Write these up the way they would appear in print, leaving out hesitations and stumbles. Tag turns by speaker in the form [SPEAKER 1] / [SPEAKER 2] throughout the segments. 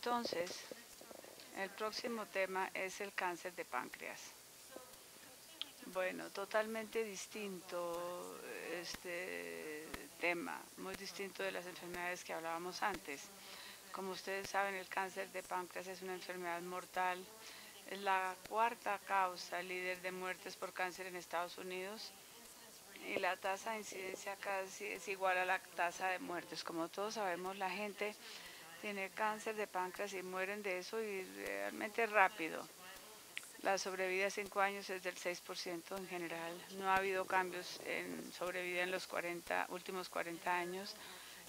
[SPEAKER 1] Entonces, el próximo tema es el cáncer de páncreas. Bueno, totalmente distinto este tema, muy distinto de las enfermedades que hablábamos antes. Como ustedes saben, el cáncer de páncreas es una enfermedad mortal. Es la cuarta causa líder de muertes por cáncer en Estados Unidos y la tasa de incidencia casi es igual a la tasa de muertes. Como todos sabemos, la gente tiene cáncer de páncreas y mueren de eso y realmente rápido. La sobrevida a 5 años es del 6% en general. No ha habido cambios en sobrevida en los últimos 40 años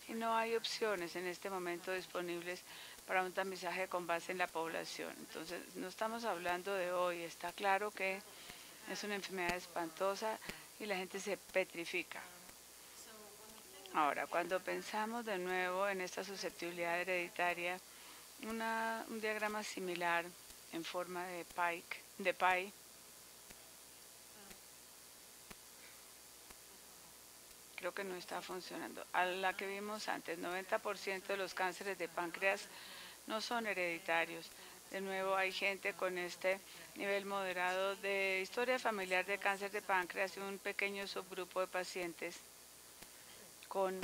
[SPEAKER 1] y no hay opciones en este momento disponibles para un tamizaje con base en la población. Entonces, no estamos hablando de hoy. Está claro que es una enfermedad espantosa y la gente se petrifica. Ahora, cuando pensamos de nuevo en esta susceptibilidad hereditaria, un diagrama similar en forma de pie, creo que no está funcionando. A la que vimos antes, 90% de los cánceres de páncreas no son hereditarios. De nuevo, hay gente con este nivel moderado de historia familiar de cáncer de páncreas y un pequeño subgrupo de pacientes con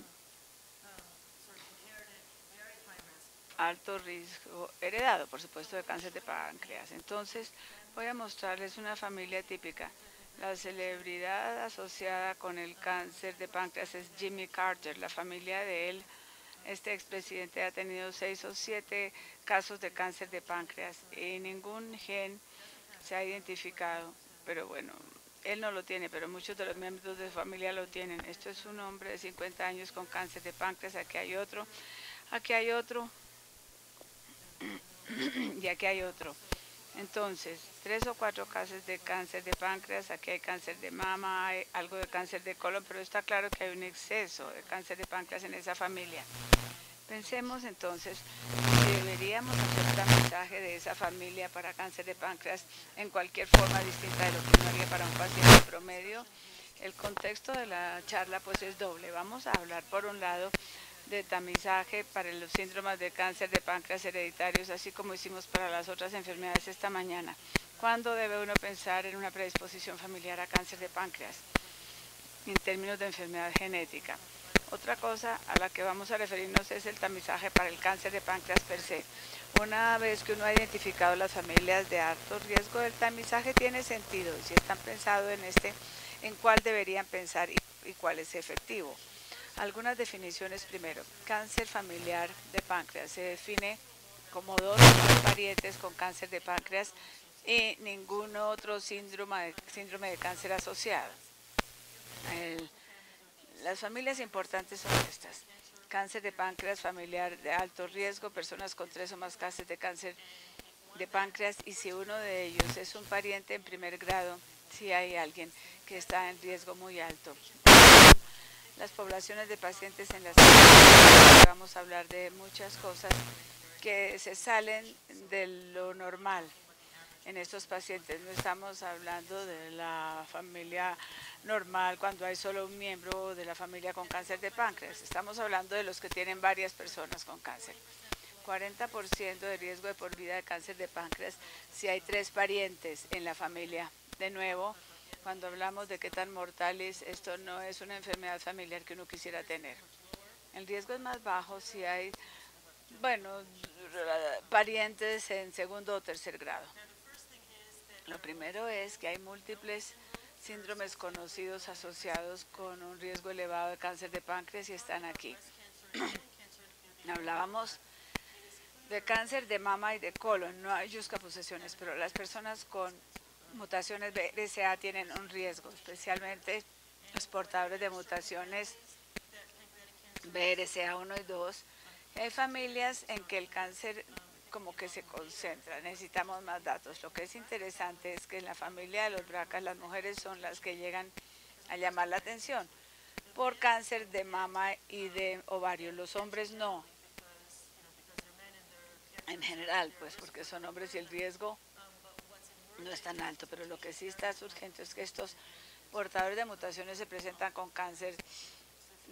[SPEAKER 1] alto riesgo heredado, por supuesto, de cáncer de páncreas. Entonces, voy a mostrarles una familia típica. La celebridad asociada con el cáncer de páncreas es Jimmy Carter. La familia de él, este expresidente, ha tenido 6 o 7 casos de cáncer de páncreas y ningún gen se ha identificado. Pero bueno, él no lo tiene, pero muchos de los miembros de su familia lo tienen. Esto es un hombre de 50 años con cáncer de páncreas. Aquí hay otro. Aquí hay otro. Y aquí hay otro. Entonces, 3 o 4 casos de cáncer de páncreas, aquí hay cáncer de mama, hay algo de cáncer de colon, pero está claro que hay un exceso de cáncer de páncreas en esa familia. Pensemos entonces, deberíamos hacer un tamizaje de esa familia para cáncer de páncreas en cualquier forma distinta de lo que uno haría para un paciente promedio. El contexto de la charla pues es doble. Vamos a hablar por un lado de tamizaje para los síndromes de cáncer de páncreas hereditarios, así como hicimos para las otras enfermedades esta mañana. ¿Cuándo debe uno pensar en una predisposición familiar a cáncer de páncreas en términos de enfermedad genética? Otra cosa a la que vamos a referirnos es el tamizaje para el cáncer de páncreas per se. Una vez que uno ha identificado las familias de alto riesgo, el tamizaje tiene sentido. Y si están pensando en cuál deberían pensar y cuál es efectivo. Algunas definiciones primero. Cáncer familiar de páncreas se define como 2 o 3 parientes con cáncer de páncreas y ningún otro síndrome de cáncer asociado. Las familias importantes son estas. Cáncer de páncreas familiar de alto riesgo, personas con 3 o más casos de cáncer de páncreas y si uno de ellos es un pariente en primer grado, si hay alguien que está en riesgo muy alto. Las poblaciones de pacientes en las que vamos a hablar de muchas cosas que se salen de lo normal en estos pacientes. No estamos hablando de la familia normal cuando hay solo un miembro de la familia con cáncer de páncreas. Estamos hablando de los que tienen varias personas con cáncer. 40% de riesgo de por vida de cáncer de páncreas si hay 3 parientes en la familia. De nuevo, cuando hablamos de qué tan mortal es, esto no es una enfermedad familiar que uno quisiera tener. El riesgo es más bajo si hay, parientes en segundo o tercer grado. Lo primero es que hay múltiples síndromes conocidos asociados con un riesgo elevado de cáncer de páncreas y están aquí. Hablábamos de cáncer de mama y de colon, no hay juxtaposiciones, pero las personas con mutaciones BRCA tienen un riesgo, especialmente los portadores de mutaciones BRCA1 y 2. Hay familias en que el cáncer como que se concentra, necesitamos más datos. Lo que es interesante es que en la familia de los BRCA las mujeres son las que llegan a llamar la atención por cáncer de mama y de ovario, los hombres no. En general, pues porque son hombres y el riesgo no es tan alto, pero lo que sí está urgente es que estos portadores de mutaciones se presentan con cáncer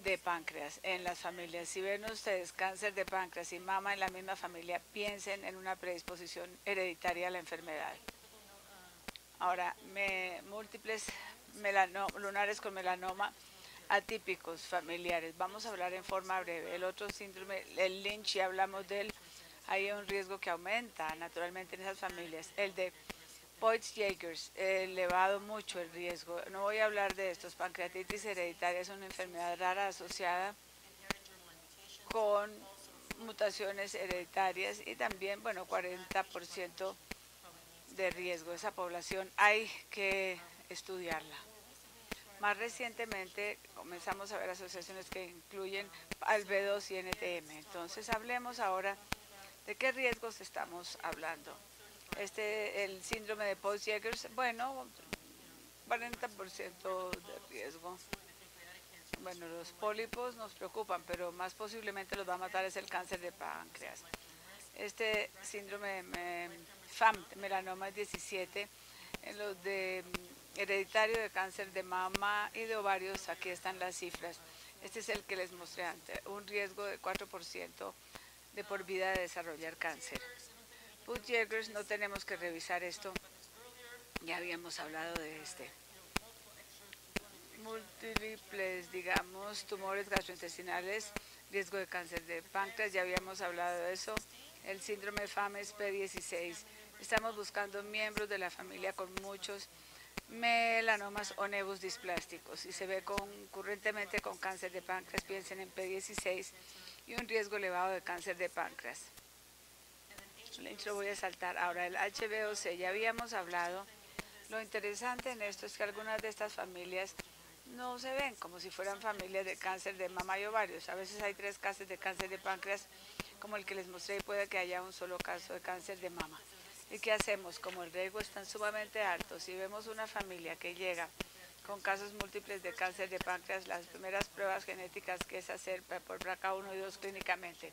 [SPEAKER 1] de páncreas en las familias. Si ven ustedes cáncer de páncreas y mama en la misma familia, piensen en una predisposición hereditaria a la enfermedad. Ahora, múltiples lunares con melanoma atípicos familiares. Vamos a hablar en forma breve. El otro síndrome, el Lynch, ya hablamos de él. Hay un riesgo que aumenta naturalmente en esas familias. El de Peutz-Jeghers, elevado mucho el riesgo. No voy a hablar de estos. Pancreatitis hereditaria es una enfermedad rara asociada con mutaciones hereditarias y también, bueno, 40% de riesgo. Esa población hay que estudiarla. Más recientemente comenzamos a ver asociaciones que incluyen al B2 y NTM. Entonces hablemos ahora de qué riesgos estamos hablando. El síndrome de Peutz-Jeghers, bueno, 40% de riesgo. Bueno, los pólipos nos preocupan, pero más posiblemente los va a matar es el cáncer de páncreas. Este síndrome FAM, melanoma 17, en los de hereditario de cáncer de mama y de ovarios, aquí están las cifras. Este es el que les mostré antes, un riesgo de 4% de por vida de desarrollar cáncer. Peutz-Jeghers, no tenemos que revisar esto, ya habíamos hablado de este. Múltiples, digamos, tumores gastrointestinales, riesgo de cáncer de páncreas, ya habíamos hablado de eso. El síndrome FAMES P16. Estamos buscando miembros de la familia con muchos melanomas o nevus displásticos. Si se ve concurrentemente con cáncer de páncreas, piensen en P16 y un riesgo elevado de cáncer de páncreas. Lo voy a saltar. Ahora, el HbO6, ya habíamos hablado. Lo interesante en esto es que algunas de estas familias no se ven como si fueran familias de cáncer de mama y ovarios. A veces hay 3 casos de cáncer de páncreas, como el que les mostré, y puede que haya un solo caso de cáncer de mama. ¿Y qué hacemos? Como el riesgo está sumamente alto, si vemos una familia que llega con casos múltiples de cáncer de páncreas, las primeras pruebas genéticas que es hacer por BRCA1 y 2 clínicamente.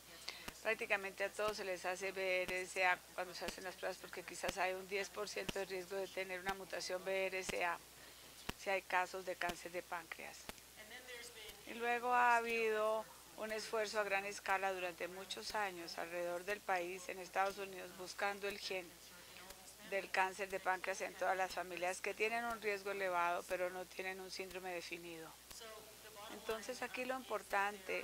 [SPEAKER 1] Prácticamente a todos se les hace BRCA cuando se hacen las pruebas porque quizás hay un 10% de riesgo de tener una mutación BRCA si hay casos de cáncer de páncreas. Y luego ha habido un esfuerzo a gran escala durante muchos años alrededor del país, en Estados Unidos, buscando el gen del cáncer de páncreas en todas las familias que tienen un riesgo elevado pero no tienen un síndrome definido. Entonces aquí lo importante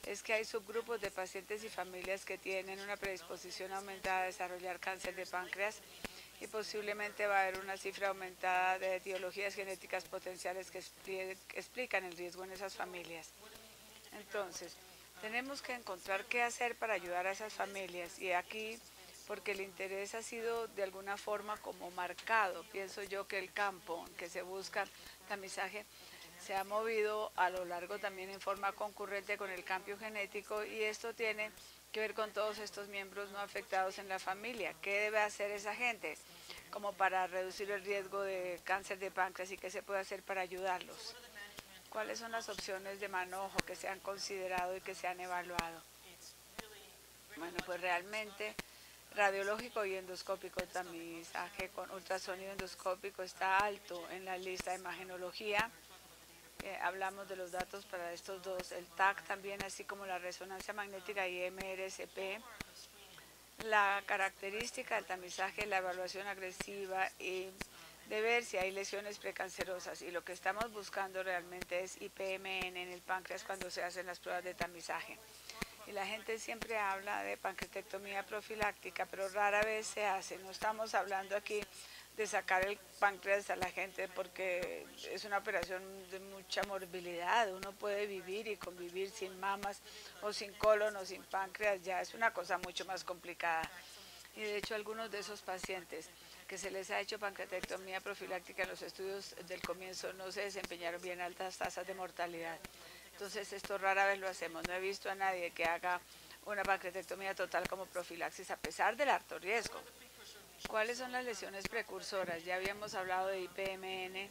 [SPEAKER 1] es que hay subgrupos de pacientes y familias que tienen una predisposición aumentada a desarrollar cáncer de páncreas y posiblemente va a haber una cifra aumentada de etiologías genéticas potenciales que explican el riesgo en esas familias. Entonces, tenemos que encontrar qué hacer para ayudar a esas familias y aquí, porque el interés ha sido de alguna forma como marcado, pienso yo que el campo que se busca tamizaje se ha movido a lo largo también en forma concurrente con el cambio genético y esto tiene que ver con todos estos miembros no afectados en la familia. ¿Qué debe hacer esa gente como para reducir el riesgo de cáncer de páncreas y qué se puede hacer para ayudarlos? ¿Cuáles son las opciones de manejo que se han considerado y que se han evaluado? Bueno, pues realmente radiológico y endoscópico, tamizaje con ultrasonido endoscópico está alto en la lista de imagenología. Hablamos de los datos para estos dos, el TAC también, así como la resonancia magnética y MRSP. La característica del tamizaje, la evaluación agresiva y de ver si hay lesiones precancerosas. Y lo que estamos buscando realmente es IPMN en el páncreas cuando se hacen las pruebas de tamizaje. Y la gente siempre habla de pancreatectomía profiláctica, pero rara vez se hace. No estamos hablando aquí de sacar el páncreas a la gente porque es una operación de mucha morbilidad. Uno puede vivir y convivir sin mamas o sin colon o sin páncreas, ya es una cosa mucho más complicada. Y de hecho algunos de esos pacientes que se les ha hecho pancreatectomía profiláctica en los estudios del comienzo no se desempeñaron bien, altas tasas de mortalidad. Entonces esto rara vez lo hacemos. No he visto a nadie que haga una pancreatectomía total como profilaxis a pesar del alto riesgo. ¿Cuáles son las lesiones precursoras? Ya habíamos hablado de IPMN.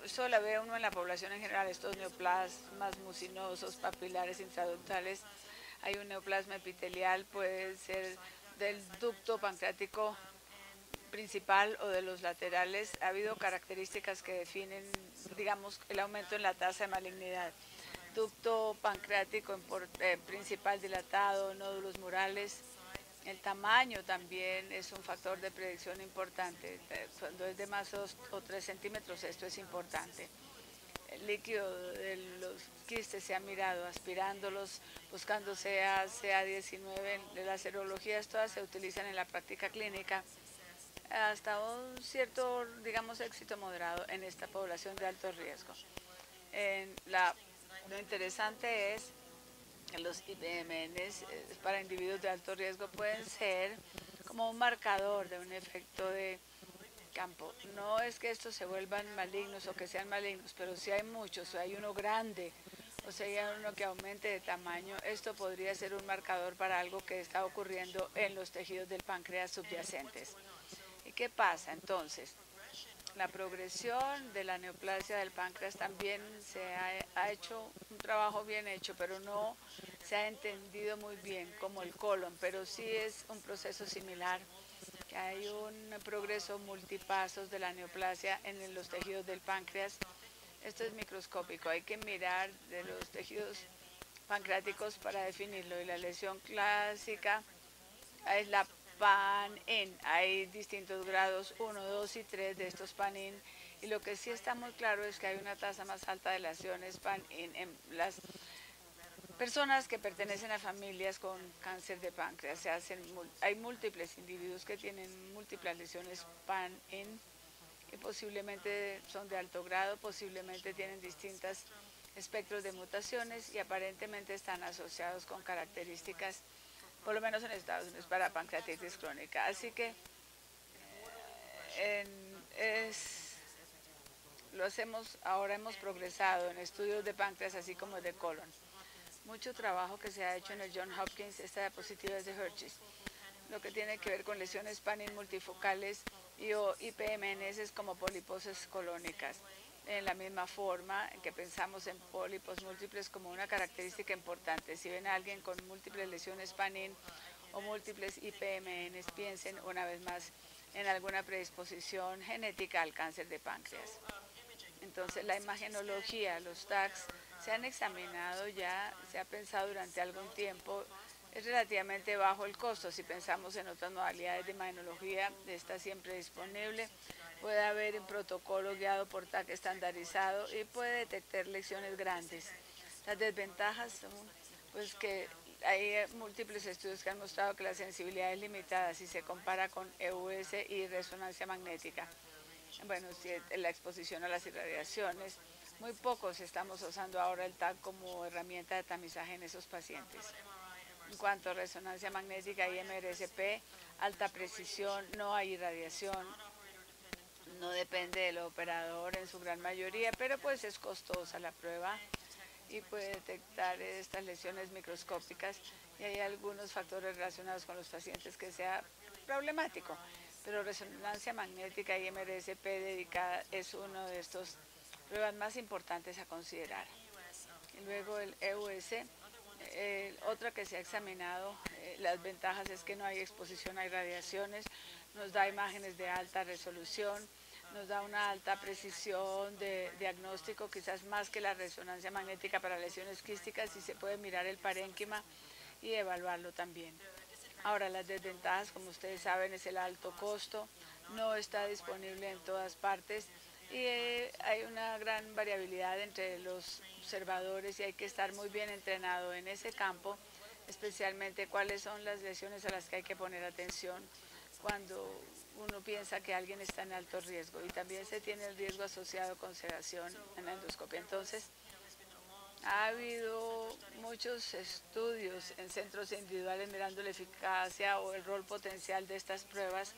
[SPEAKER 1] Eso la ve uno en la población en general, estos neoplasmas mucinosos, papilares, intraductales. Hay un neoplasma epitelial, puede ser del ducto pancreático principal o de los laterales. Ha habido características que definen, digamos, el aumento en la tasa de malignidad. ducto pancreático principal dilatado, nódulos murales. El tamaño también es un factor de predicción importante. Cuando es de más 2 o 3 centímetros, esto es importante. El líquido de los quistes se ha mirado, aspirándolos, buscando CA19. Las serologías todas se utilizan en la práctica clínica hasta un cierto, digamos, éxito moderado en esta población de alto riesgo. Lo interesante es que los IPMNs para individuos de alto riesgo pueden ser como un marcador de un efecto de campo. No es que estos se vuelvan malignos o que sean malignos, pero si hay muchos, o hay uno grande, o sea, hay uno que aumente de tamaño, esto podría ser un marcador para algo que está ocurriendo en los tejidos del páncreas subyacentes. ¿Y qué pasa entonces? La progresión de la neoplasia del páncreas también se ha hecho un trabajo bien hecho, pero no se ha entendido muy bien como el colon, pero sí es un proceso similar, que hay un progreso multipasos de la neoplasia en los tejidos del páncreas. Esto es microscópico, hay que mirar de los tejidos pancreáticos para definirlo, y la lesión clásica es la PAN-IN. Hay distintos grados, 1, 2 y 3 de estos PAN-IN, y lo que sí está muy claro es que hay una tasa más alta de lesiones PAN-IN en las personas que pertenecen a familias con cáncer de páncreas. Hay múltiples individuos que tienen múltiples lesiones PAN-IN y posiblemente son de alto grado, posiblemente tienen distintos espectros de mutaciones y aparentemente están asociados con características, por lo menos en Estados Unidos, para pancreatitis crónica. Así que ahora hemos progresado en estudios de páncreas así como de colon. Mucho trabajo que se ha hecho en el Johns Hopkins, esta diapositiva es de Hirschis, lo que tiene que ver con lesiones PAN-IN multifocales y IPMNs como poliposis colónicas. En la misma forma en que pensamos en pólipos múltiples como una característica importante. Si ven a alguien con múltiples lesiones PAN-IN o múltiples IPMNs, piensen una vez más en alguna predisposición genética al cáncer de páncreas. Entonces, la imagenología, los TACs, se han examinado ya, se ha pensado durante algún tiempo. Es relativamente bajo el costo. Si pensamos en otras modalidades de imagenología, está siempre disponible. Puede haber un protocolo guiado por TAC estandarizado y puede detectar lesiones grandes. Las desventajas son pues que hay múltiples estudios que han mostrado que la sensibilidad es limitada si se compara con EUS y resonancia magnética. Bueno, si la exposición a las irradiaciones, muy pocos estamos usando ahora el TAC como herramienta de tamizaje en esos pacientes. En cuanto a resonancia magnética y MRSP, alta precisión, no hay irradiación, no depende del operador en su gran mayoría, pero pues es costosa la prueba y puede detectar estas lesiones microscópicas, y hay algunos factores relacionados con los pacientes que sea problemático, pero resonancia magnética y MRSP dedicada es uno de estos pruebas más importantes a considerar. Y luego el EUS, otra que se ha examinado, las ventajas es que no hay exposición a irradiaciones, nos da imágenes de alta resolución, nos da una alta precisión de diagnóstico, quizás más que la resonancia magnética para lesiones quísticas, y se puede mirar el parénquima y evaluarlo también. Ahora, las desventajas, como ustedes saben, es el alto costo, no está disponible en todas partes y hay una gran variabilidad entre los observadores y hay que estar muy bien entrenado en ese campo, especialmente cuáles son las lesiones a las que hay que poner atención cuando uno piensa que alguien está en alto riesgo, y también se tiene el riesgo asociado con sedación en la endoscopia. Entonces, ha habido muchos estudios en centros individuales mirando la eficacia o el rol potencial de estas pruebas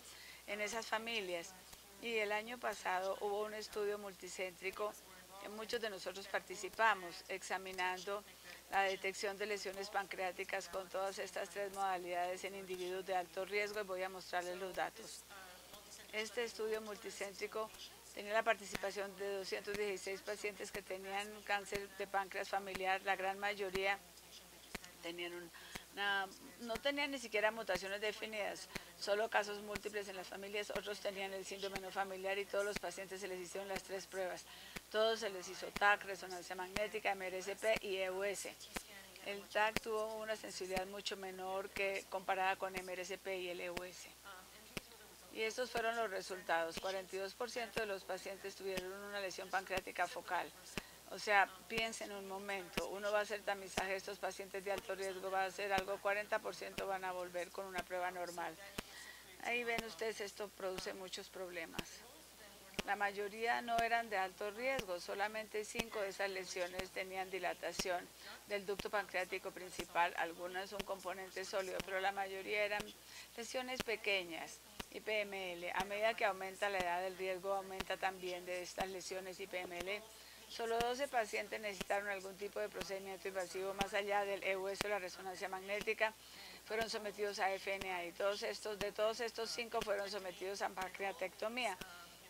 [SPEAKER 1] en esas familias. Y el año pasado hubo un estudio multicéntrico que muchos de nosotros participamos, examinando la detección de lesiones pancreáticas con todas estas tres modalidades en individuos de alto riesgo, y voy a mostrarles los datos. Este estudio multicéntrico tenía la participación de 216 pacientes que tenían cáncer de páncreas familiar. La gran mayoría tenían no tenían ni siquiera mutaciones definidas, solo casos múltiples en las familias, otros tenían el síndrome no familiar y todos los pacientes se les hicieron las 3 pruebas. Todos se les hizo TAC, resonancia magnética, MRSP y EUS. El TAC tuvo una sensibilidad mucho menor que comparada con MRSP y el EUS. Y estos fueron los resultados. 42% de los pacientes tuvieron una lesión pancreática focal. O sea, piensen un momento, uno va a hacer tamizaje de estos pacientes de alto riesgo, va a hacer algo, 40% van a volver con una prueba normal. Ahí ven ustedes, esto produce muchos problemas. La mayoría no eran de alto riesgo, solamente 5 de esas lesiones tenían dilatación del ducto pancreático principal, algunas un componente sólido, pero la mayoría eran lesiones pequeñas, IPML. A medida que aumenta la edad, el riesgo aumenta también de estas lesiones IPML. Solo 12 pacientes necesitaron algún tipo de procedimiento invasivo más allá del EUS o la resonancia magnética, fueron sometidos a FNA y de todos estos 5 fueron sometidos a pancreatectomía.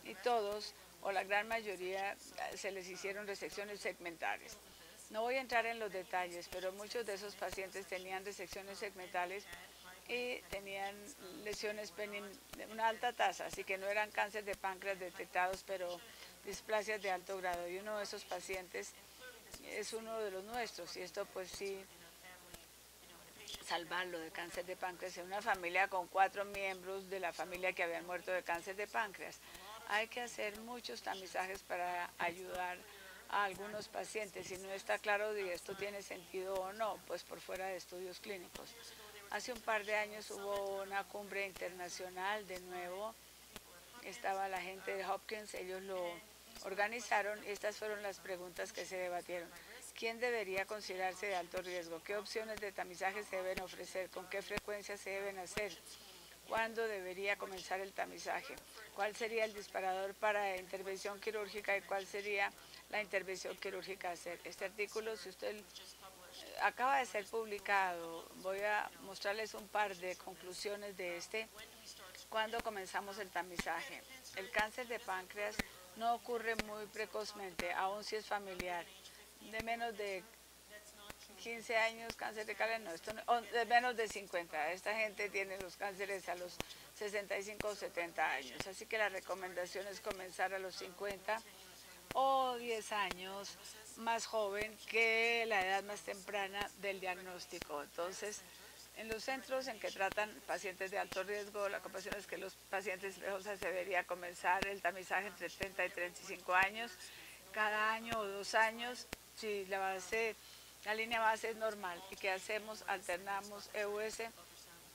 [SPEAKER 1] Y todos, o la gran mayoría, se les hicieron resecciones segmentales. No voy a entrar en los detalles, pero muchos de esos pacientes tenían resecciones segmentales y tenían lesiones de una alta tasa, así que no eran cáncer de páncreas detectados, pero displasias de alto grado. Y uno de esos pacientes es uno de los nuestros, y esto pues sí, salvarlo de cáncer de páncreas en una familia con 4 miembros de la familia que habían muerto de cáncer de páncreas. Hay que hacer muchos tamizajes para ayudar a algunos pacientes. Si no está claro si esto tiene sentido o no, pues por fuera de estudios clínicos. Hace un par de años hubo una cumbre internacional de nuevo. Estaba la gente de Hopkins, ellos lo organizaron y estas fueron las preguntas que se debatieron. ¿Quién debería considerarse de alto riesgo? ¿Qué opciones de tamizaje se deben ofrecer? ¿Con qué frecuencia se deben hacer? ¿Cuándo debería comenzar el tamizaje? ¿Cuál sería el disparador para intervención quirúrgica y cuál sería la intervención quirúrgica a hacer? Este artículo, si usted acaba de ser publicado, voy a mostrarles un par de conclusiones de este. ¿Cuándo comenzamos el tamizaje? El cáncer de páncreas no ocurre muy precozmente, aun si es familiar. De menos de 15 años, cáncer de cáliz, no, esto no, de menos de 50. Esta gente tiene los cánceres a los 65 o 70 años. Así que la recomendación es comenzar a los 50 o 10 años más joven que la edad más temprana del diagnóstico. Entonces, en los centros en que tratan pacientes de alto riesgo, la compasión es que los pacientes lejos se debería comenzar el tamizaje entre 30 y 35 años, cada año o 2 años, si la línea base es normal. ¿Y qué hacemos? Alternamos EUS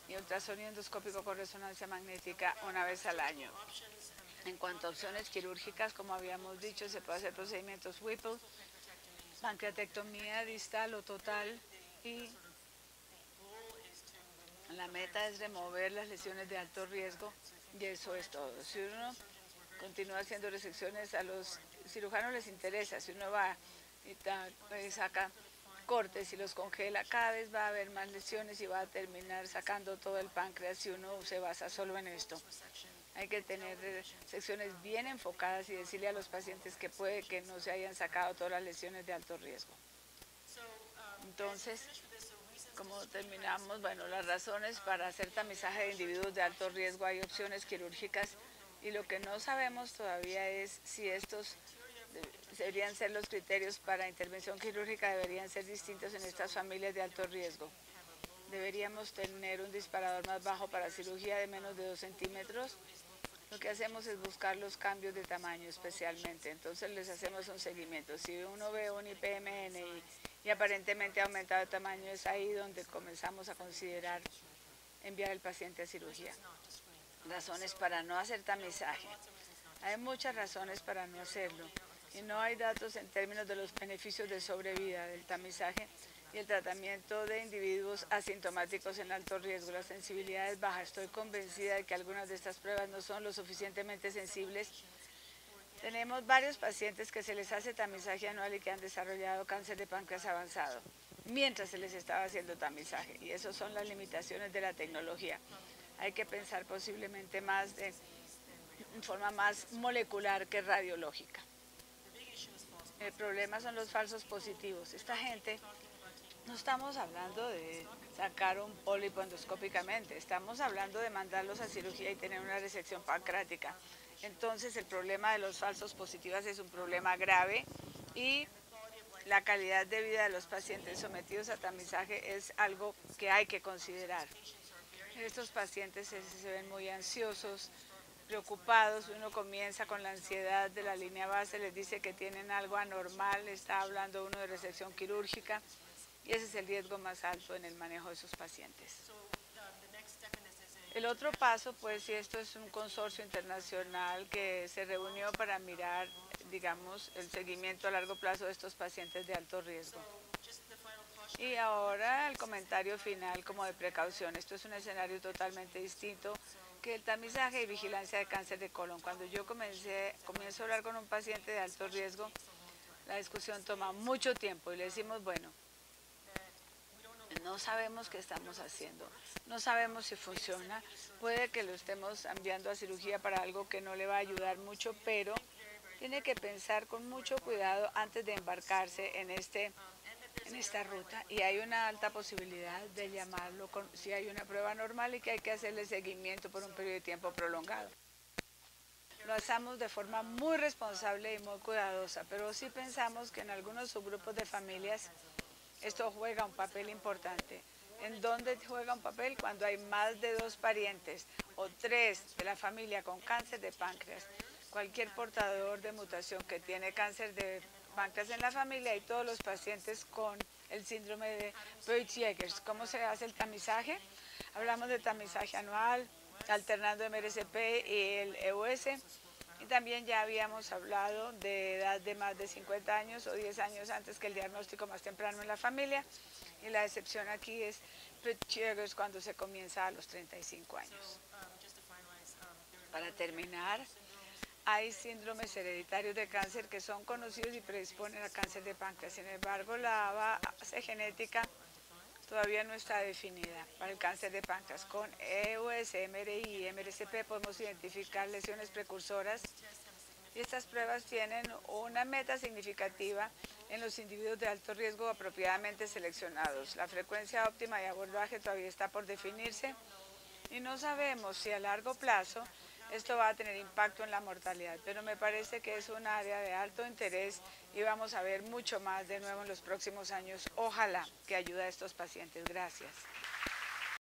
[SPEAKER 1] y ultrasonido endoscópico con resonancia magnética una vez al año. En cuanto a opciones quirúrgicas, como habíamos dicho, se puede hacer procedimientos Whipple, pancreatectomía distal o total, y la meta es remover las lesiones de alto riesgo, y eso es todo. Si uno continúa haciendo resecciones, a los cirujanos les interesa, si uno va y saca cortes y los congela, cada vez va a haber más lesiones y va a terminar sacando todo el páncreas si uno se basa solo en esto. Hay que tener secciones bien enfocadas y decirle a los pacientes que puede que no se hayan sacado todas las lesiones de alto riesgo. Entonces, como terminamos, bueno, las razones para hacer tamizaje de individuos de alto riesgo, hay opciones quirúrgicas y lo que no sabemos todavía es si estos deberían ser los criterios para intervención quirúrgica, deberían ser distintos en estas familias de alto riesgo. Deberíamos tener un disparador más bajo para cirugía de menos de 2 centímetros. Lo que hacemos es buscar los cambios de tamaño especialmente, entonces les hacemos un seguimiento. Si uno ve un IPMN y aparentemente ha aumentado de tamaño, es ahí donde comenzamos a considerar enviar al paciente a cirugía. Razones para no hacer tamizaje. Hay muchas razones para no hacerlo y no hay datos en términos de los beneficios de sobrevida del tamizaje y el tratamiento de individuos asintomáticos en alto riesgo. La sensibilidad es baja. Estoy convencida de que algunas de estas pruebas no son lo suficientemente sensibles. Tenemos varios pacientes que se les hace tamizaje anual y que han desarrollado cáncer de páncreas avanzado mientras se les estaba haciendo tamizaje. Y esas son las limitaciones de la tecnología. Hay que pensar posiblemente más en forma más molecular que radiológica. El problema son los falsos positivos. Esta gente No estamos hablando de sacar un pólipo endoscópicamente, estamos hablando de mandarlos a cirugía y tener una resección pancreática. Entonces el problema de los falsos positivos es un problema grave y la calidad de vida de los pacientes sometidos a tamizaje es algo que hay que considerar. Estos pacientes se ven muy ansiosos, preocupados, uno comienza con la ansiedad de la línea base, les dice que tienen algo anormal, está hablando uno de resección quirúrgica y ese es el riesgo más alto en el manejo de esos pacientes. El otro paso, pues, y esto es un consorcio internacional que se reunió para mirar, digamos, el seguimiento a largo plazo de estos pacientes de alto riesgo. Y ahora el comentario final como de precaución. Esto es un escenario totalmente distinto que el tamizaje y vigilancia de cáncer de colon. Cuando yo comienzo a hablar con un paciente de alto riesgo, la discusión toma mucho tiempo y le decimos, bueno, no sabemos qué estamos haciendo, no sabemos si funciona, puede que lo estemos enviando a cirugía para algo que no le va a ayudar mucho, pero tiene que pensar con mucho cuidado antes de embarcarse en esta ruta y hay una alta posibilidad de llamarlo si hay una prueba normal y que hay que hacerle seguimiento por un periodo de tiempo prolongado. Lo hacemos de forma muy responsable y muy cuidadosa, pero sí pensamos que en algunos subgrupos de familias esto juega un papel importante. ¿En dónde juega un papel? Cuando hay más de 2 parientes o 3 de la familia con cáncer de páncreas. Cualquier portador de mutación que tiene cáncer de páncreas en la familia y todos los pacientes con el síndrome de Peutz-Jeghers. ¿Cómo se hace el tamizaje? Hablamos de tamizaje anual, alternando MRCP y el EUS. Y también ya habíamos hablado de edad de más de 50 años o 10 años antes que el diagnóstico más temprano en la familia. Y la excepción aquí es Peutz-Jeghers cuando se comienza a los 35 años. Para terminar, hay síndromes hereditarios de cáncer que son conocidos y predisponen a cáncer de páncreas. Sin embargo, la base genética todavía no está definida. Para el cáncer de páncreas, con EUS, MRI y MRCP podemos identificar lesiones precursoras y estas pruebas tienen una meta significativa en los individuos de alto riesgo apropiadamente seleccionados. La frecuencia óptima de abordaje todavía está por definirse y no sabemos si a largo plazo esto va a tener impacto en la mortalidad, pero me parece que es un área de alto interés y vamos a ver mucho más de nuevo en los próximos años. Ojalá que ayude a estos pacientes. Gracias.